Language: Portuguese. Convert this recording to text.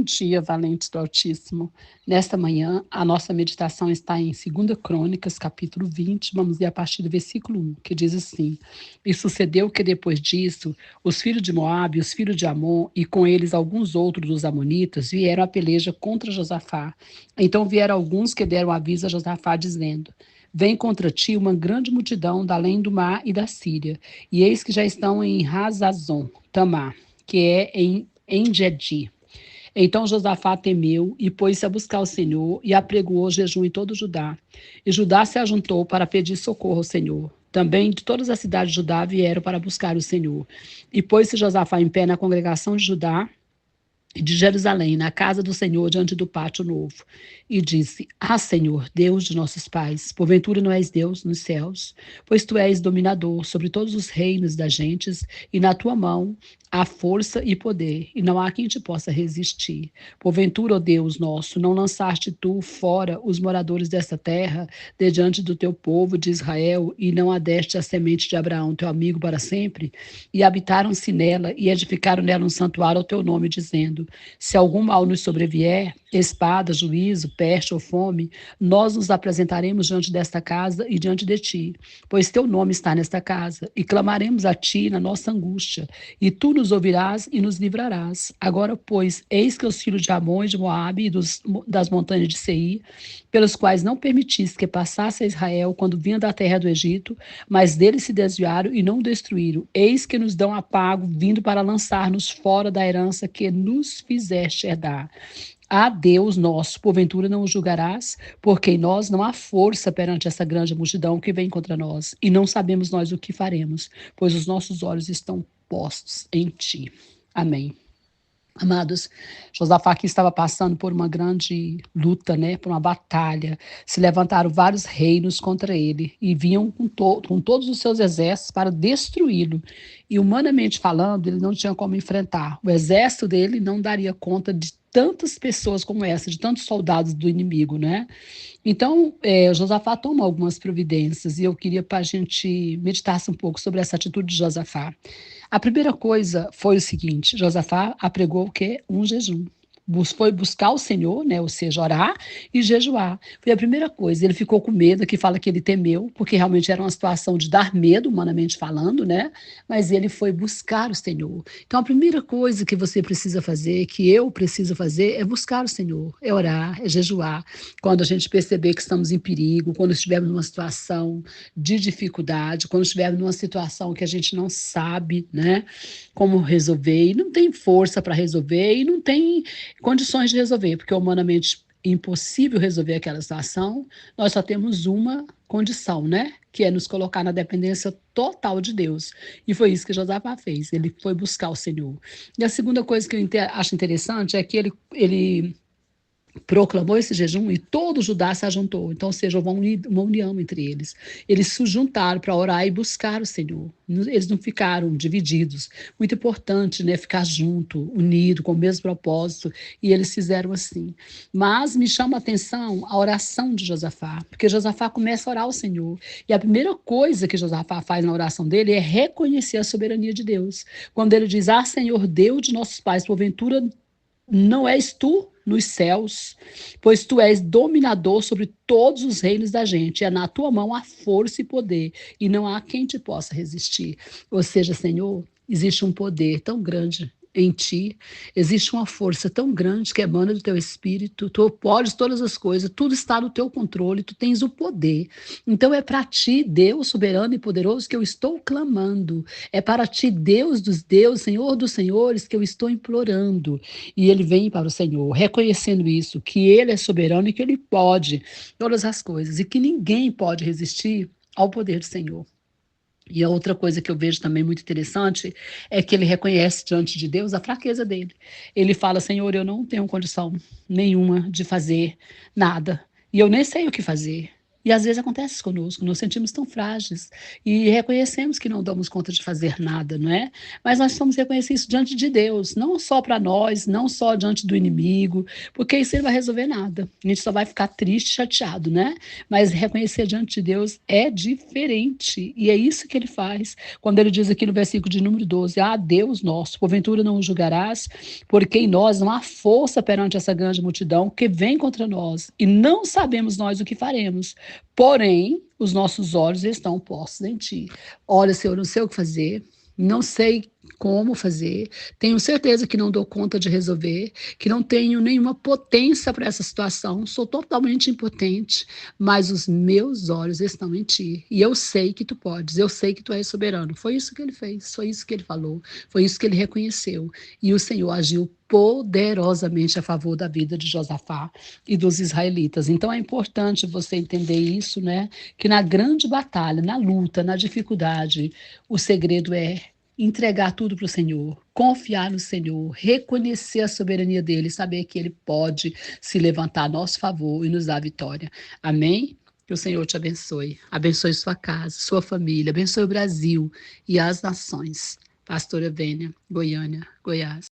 dia, valentes do Altíssimo. Nesta manhã, a nossa meditação está em 2 Crônicas, capítulo 20, vamos ler a partir do versículo 1, que diz assim: E sucedeu que depois disso, os filhos de Moabe, os filhos de Amon, e com eles alguns outros dos amonitas, vieram à peleja contra Josafá. Então vieram alguns que deram aviso a Josafá, dizendo: Vem contra ti uma grande multidão da além do mar e da Síria, e eis que já estão em Hazazon Tamar, que é em Engedi. Então Josafá temeu e pôs-se a buscar o Senhor e apregoou jejum em todo Judá. E Judá se ajuntou para pedir socorro ao Senhor. Também de todas as cidades de Judá vieram para buscar o Senhor. E pôs-se Josafá em pé na congregação de Judá e de Jerusalém, na casa do Senhor, diante do pátio novo, e disse: Senhor, Deus de nossos pais, porventura não és Deus nos céus, pois tu és dominador sobre todos os reinos das gentes, e na tua mão há força e poder, e não há quem te possa resistir. Porventura, ó Deus nosso, não lançaste tu fora os moradores desta terra, de diante do teu povo de Israel, e não adeste a semente de Abraão, teu amigo, para sempre? E habitaram-se nela, e edificaram nela um santuário ao teu nome, dizendo: Se algum mal nos sobrevier, espada, juízo, peste ou fome, nós nos apresentaremos diante desta casa e diante de ti, pois teu nome está nesta casa, e clamaremos a ti na nossa angústia, e tu nos ouvirás e nos livrarás. Agora, pois, eis que os filhos de Amon e de Moabe e das montanhas de Seir, pelos quais não permitiste que passasse a Israel quando vinha da terra do Egito, mas deles se desviaram e não o destruíram, eis que nos dão apago, vindo para lançar-nos fora da herança que nos fizeste herdar. Deus nosso, porventura não o julgarás, porque em nós não há força perante essa grande multidão que vem contra nós, e não sabemos nós o que faremos, pois os nossos olhos estão postos em ti. Amém. Amados, Josafá aqui estava passando por uma grande luta, né, por uma batalha. Se levantaram vários reinos contra ele e vinham com todos os seus exércitos para destruí-lo. E humanamente falando, ele não tinha como enfrentar. O exército dele não daria conta de tantas pessoas como essa, de tantos soldados do inimigo, né? Então, Josafá toma algumas providências e eu queria para a gente meditasse um pouco sobre essa atitude de Josafá. A primeira coisa foi o seguinte: Josafá apregou o quê? Um jejum. Foi buscar o Senhor, né, ou seja, orar e jejuar. Foi a primeira coisa. Ele ficou com medo, aqui fala que ele temeu, porque realmente era uma situação de dar medo, humanamente falando, né? Mas ele foi buscar o Senhor. Então, a primeira coisa que você precisa fazer, que eu preciso fazer, é buscar o Senhor, é orar, é jejuar. Quando a gente perceber que estamos em perigo, quando estivermos numa situação de dificuldade, quando estivermos numa situação que a gente não sabe, né, como resolver, e não tem força para resolver, e não tem condições de resolver, porque é humanamente impossível resolver aquela situação, nós só temos uma condição, né? Que é nos colocar na dependência total de Deus. E foi isso que Josafá fez, ele foi buscar o Senhor. E a segunda coisa que eu acho interessante é que ele proclamou esse jejum e todo Judá se ajuntou. Então, ou seja, houve uma união entre eles. Eles se juntaram para orar e buscar o Senhor. Eles não ficaram divididos. Muito importante, né? Ficar junto, unido, com o mesmo propósito. E eles fizeram assim. Mas me chama a atenção a oração de Josafá, porque Josafá começa a orar ao Senhor. E a primeira coisa que Josafá faz na oração dele é reconhecer a soberania de Deus. Quando ele diz: Senhor, Deus de nossos pais, porventura não és tu nos céus, pois tu és dominador sobre todos os reinos da gente, é na tua mão a força e poder, e não há quem te possa resistir. Ou seja, Senhor, existe um poder tão grande em ti, existe uma força tão grande que emana do teu espírito, tu podes todas as coisas, tudo está no teu controle, tu tens o poder. Então é para ti, Deus soberano e poderoso, que eu estou clamando, é para ti, Deus dos deuses, Senhor dos senhores, que eu estou implorando. E ele vem para o Senhor, reconhecendo isso, que ele é soberano e que ele pode todas as coisas, e que ninguém pode resistir ao poder do Senhor. E a outra coisa que eu vejo também muito interessante é que ele reconhece diante de Deus a fraqueza dele. Ele fala: Senhor, eu não tenho condição nenhuma de fazer nada. E eu nem sei o que fazer. E às vezes acontece conosco, nos sentimos tão frágeis e reconhecemos que não damos conta de fazer nada, não é? Mas nós precisamos reconhecer isso diante de Deus, não só para nós, não só diante do inimigo, porque isso não vai resolver nada. A gente só vai ficar triste, chateado, né? Mas reconhecer diante de Deus é diferente. E é isso que ele faz. Quando ele diz aqui no versículo de número 12: Ah, Deus nosso, porventura não o julgarás, porque em nós não há força perante essa grande multidão que vem contra nós, e não sabemos nós o que faremos. Porém, os nossos olhos estão postos em ti. Olha, Senhor, não sei o que fazer, não sei como fazer, tenho certeza que não dou conta de resolver, que não tenho nenhuma potência para essa situação, sou totalmente impotente, mas os meus olhos estão em ti, e eu sei que tu podes, eu sei que tu és soberano. Foi isso que ele fez, foi isso que ele falou, foi isso que ele reconheceu, e o Senhor agiu poderosamente a favor da vida de Josafá e dos israelitas. Então é importante você entender isso, né? Que na grande batalha, na luta, na dificuldade, o segredo é entregar tudo para o Senhor, confiar no Senhor, reconhecer a soberania dele, saber que ele pode se levantar a nosso favor e nos dar a vitória. Amém? Que o Senhor te abençoe. Abençoe sua casa, sua família, abençoe o Brasil e as nações. Pastora Vênia, Goiânia, Goiás.